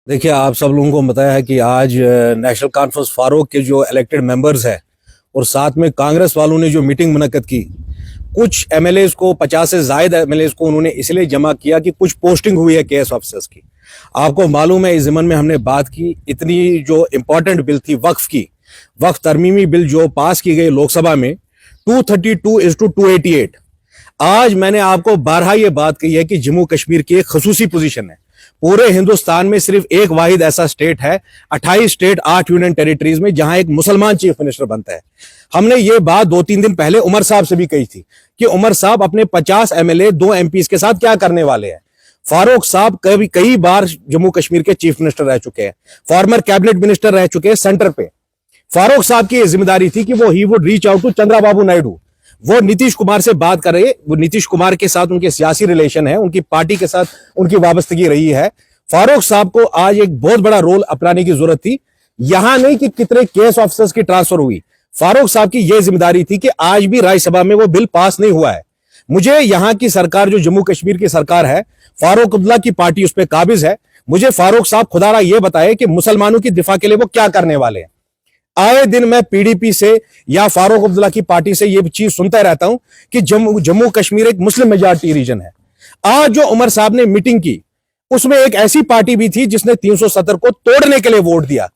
देखिए, आप सब लोगों को बताया है कि आज नेशनल कॉन्फ्रेंस फारूक के जो इलेक्टेड मेंबर्स हैं और साथ में कांग्रेस वालों ने जो मीटिंग मुनक्कद की, कुछ एमएलएस को 50 से ज्यादा एमएलएस को उन्होंने इसलिए जमा किया कि कुछ पोस्टिंग हुई है केएस ऑफिसर्स की। आपको मालूम है, इस ज़मन में हमने बात की, इतनी जो इंपॉर्टेंट बिल थी वक्फ की, वक्फ तरमीमी बिल जो पास की गई लोकसभा में 232:288। आज मैंने आपको बारहा ये बात कही है कि जम्मू कश्मीर की एक खसूसी पोजीशन है। पूरे हिंदुस्तान में सिर्फ एक वाहिद ऐसा स्टेट है, 28 स्टेट 8 यूनियन टेरिटरीज में, जहां एक मुसलमान चीफ मिनिस्टर बनता है। हमने ये बात 2-3 दिन पहले उमर साहब से भी कही थी कि उमर साहब अपने 50 एमएलए 2 एमपीज के साथ क्या करने वाले हैं। फारूक साहब कई बार जम्मू कश्मीर के चीफ मिनिस्टर रह चुके हैं, फॉर्मर कैबिनेट मिनिस्टर रह चुके हैं सेंटर पे। फारूक साहब की जिम्मेदारी थी कि वो he would reach out to Chandrababu Naidu. वो नीतीश कुमार से बात कर रहे, वो नीतीश कुमार के साथ उनके सियासी रिलेशन है, उनकी पार्टी के साथ उनकी वाबस्तगी रही है। फारूक साहब को आज एक बहुत बड़ा रोल अपनाने की जरूरत थी। यहां नहीं कि कितने केस ऑफिसर्स की ट्रांसफर हुई, फारूक साहब की यह जिम्मेदारी थी कि आज भी राज्यसभा में वो बिल पास नहीं हुआ है। मुझे यहां की सरकार, जो जम्मू कश्मीर की सरकार है, फारूक अब्दुल्ला की पार्टी उस पर काबिज है। मुझे फारूक साहब खुदारा यह बताए कि मुसलमानों की दिफा के लिए वो क्या करने वाले हैं। आए दिन मैं पीडीपी से या फारूक अब्दुल्ला की पार्टी से यह चीज सुनता रहता हूं कि जम्मू कश्मीर एक मुस्लिम मेजॉरिटी रीजन है। आज जो उमर साहब ने मीटिंग की, उसमें एक ऐसी पार्टी भी थी जिसने 370 को तोड़ने के लिए वोट दिया।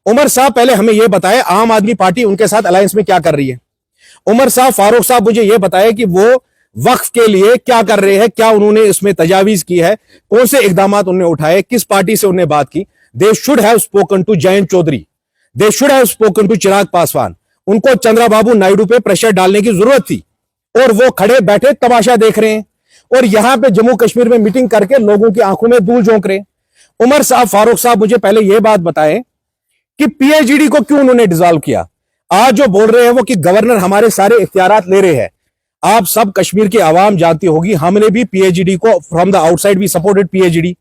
उमर साहब पहले हमें यह बताए आम आदमी पार्टी उनके साथ अलायंस में क्या कर रही है। उमर साहब, फारूक साहब मुझे यह बताए कि वो वक्फ के लिए क्या कर रहे हैं, क्या उन्होंने इसमें तजावीज की है, कौन से इकदाम उन्होंने उठाए, किस पार्टी से उन्होंने बात की। They should have spoken to Jayant Chaudhary, they should have spoken to Chirag Paswan. उनको चंद्रबाबू नायडू पे प्रेशर डालने की जरूरत थी और वो खड़े बैठे तमाशा देख रहे हैं और यहां पे जम्मू कश्मीर में मीटिंग करके लोगों की आंखों में धूल झोंक रहे। उमर साहब, फारूक साहब मुझे पहले यह बात बताएं कि पीएचईडी को क्यों उन्होंने डिसॉल्व किया। आज जो बोल रहे हैं वो कि गवर्नर हमारे सारे इख्तियारात ले रहे हैं। आप सब कश्मीर की आवाम जानती होगी, हमने भी पीएचईडी को फ्रॉम द आउटसाइड भी सपोर्टेड पीएचईडी।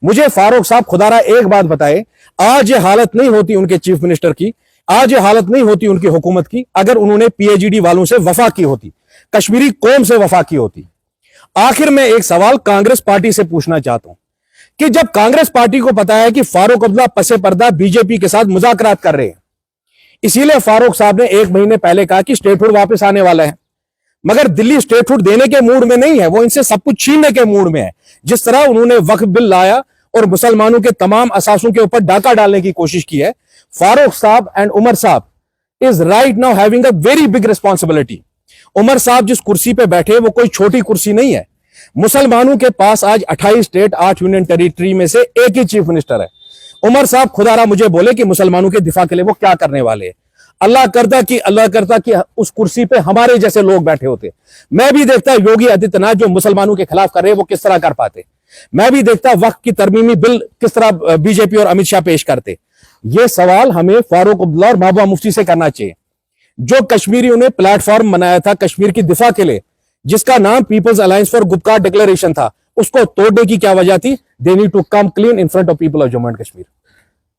मुझे फारूक साहब खुदारा एक बात बताए, आज ये हालत नहीं होती उनके चीफ मिनिस्टर की, आज ये हालत नहीं होती उनकी हुकूमत की, अगर उन्होंने पीएचईडी वालों से वफा की होती, कश्मीरी कौम से वफा की होती। आखिर में एक सवाल कांग्रेस पार्टी से पूछना चाहता हूं कि जब कांग्रेस पार्टी को पता है कि फारूक अब्दुल्ला पसे पर्दा बीजेपी के साथ मुज़ाकरात कर रहे हैं, इसीलिए फारूक साहब ने 1 महीने पहले कहा कि स्टेटहुड वापस आने वाला है, मगर दिल्ली स्टेटहुड देने के मूड में नहीं है, वो इनसे सब कुछ छीनने के मूड में है। जिस तरह उन्होंने वक्फ बिल लाया और मुसलमानों के तमाम असासों के ऊपर डाका डालने की कोशिश की है, फारूक साहब एंड उमर साहब is right now having a very big responsibility. Omar साहब जिस कुर्सी पे बैठे वो कोई छोटी कुर्सी नहीं है। मुसलमानों के पास आज 28 स्टेट 8 यूनियन टेरिटरी में से एक ही चीफ मिनिस्टर है। उमर साहब खुदारा मुझे बोले कि मुसलमानों के दिफा के लिए वो क्या करने वाले हैं। अल्लाह करता कि उस कुर्सी पे हमारे जैसे लोग बैठे होते। मैं भी देखता योगी आदित्यनाथ जो मुसलमानों के खिलाफ कर रहे हैं वो किस तरह कर पाते। मैं भी देखता वक्त की तरमीमी बिल किस तरह बीजेपी और अमित शाह पेश करते। ये सवाल हमें फारूक अब्दुल्ला और महबूबा मुफ्ती से करना चाहिए। जो कश्मीरियों ने प्लेटफॉर्म बनाया था कश्मीर की दिफा के लिए, जिसका नाम People's Alliance for Gupkar Declaration था, उसको तोड़ने की क्या वजह थी? They need to come clean in front of people of Jammu and Kashmir.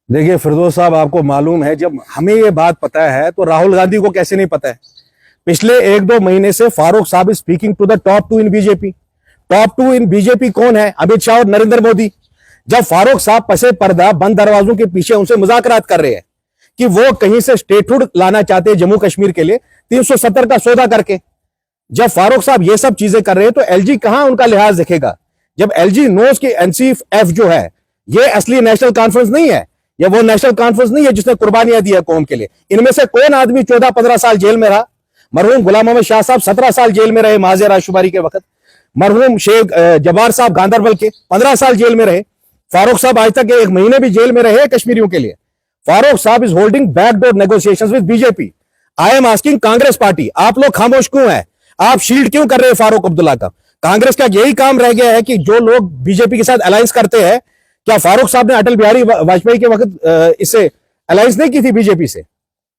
देखिए फिरदौस साहब, आपको मालूम है, जब हमें ये बात पता है तो राहुल गांधी को कैसे नहीं पता है। पिछले 1-2 महीने से फारूक साहब speaking to the top 2 in BJP. Top 2 in BJP कौन है? अमित शाह और नरेंद्र मोदी। जब फारूक साहब पसे पर्दा बंद दरवाजों के पीछे उनसे मुज़ाकरात कर रहे हैं कि वो कहीं से स्टेटहुड लाना चाहते हैं जम्मू कश्मीर के लिए 370 का सौदा करके, जब फारूक साहब ये सब चीजें कर रहे हैं तो एलजी कहां उनका लिहाज रखेगा? जब एलजी नोज की एनसीएफ जो है ये असली नेशनल कॉन्फ्रेंस नहीं है, या वो नेशनल कॉन्फ्रेंस नहीं है जिसने कुर्बानियां दी है कौम के लिए। इनमें से कौन आदमी 14-15 साल जेल में रहा? मरहूम गुलाम मोहम्मद शाह साहब 17 साल जेल में रहे माज़े राशुमारी के वक्त। मरहूम शेख जबार साहब गांधरबल के 15 साल जेल में रहे। फारूक साहब आज तक 1 महीने भी जेल में रहे कश्मीरियों के लिए। फारूक साहब is holding backdoor negotiations with BJP. I am asking Congress party, आप लोग खामोश क्यों है? आप शील्ड क्यों कर रहे हैं फारूक अब्दुल्ला का? कांग्रेस का यही काम रह गया है कि जो लोग बीजेपी के साथ अलायंस करते हैं, क्या फारूक साहब ने अटल बिहारी वाजपेयी के वक्त इससे अलायंस नहीं की थी बीजेपी से?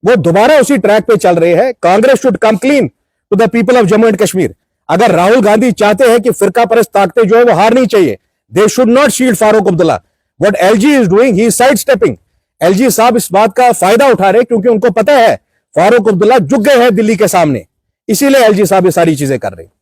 वो दोबारा उसी ट्रैक पे चल रहे हैं। Congress should come clean to the people of Jammu and Kashmir. अगर राहुल गांधी चाहते हैं कि फिरका परस्त ताकतें जो है वो हारनी चाहिए, they should not shield Farooq Abdullah. What LG is doing, he is side stepping. LG साहब इस बात का फायदा उठा रहे क्योंकि उनको पता है फारूक अब्दुल्ला झुक गए हैं दिल्ली के सामने, इसीलिए एलजी साहब ये सारी चीजें कर रहे हैं।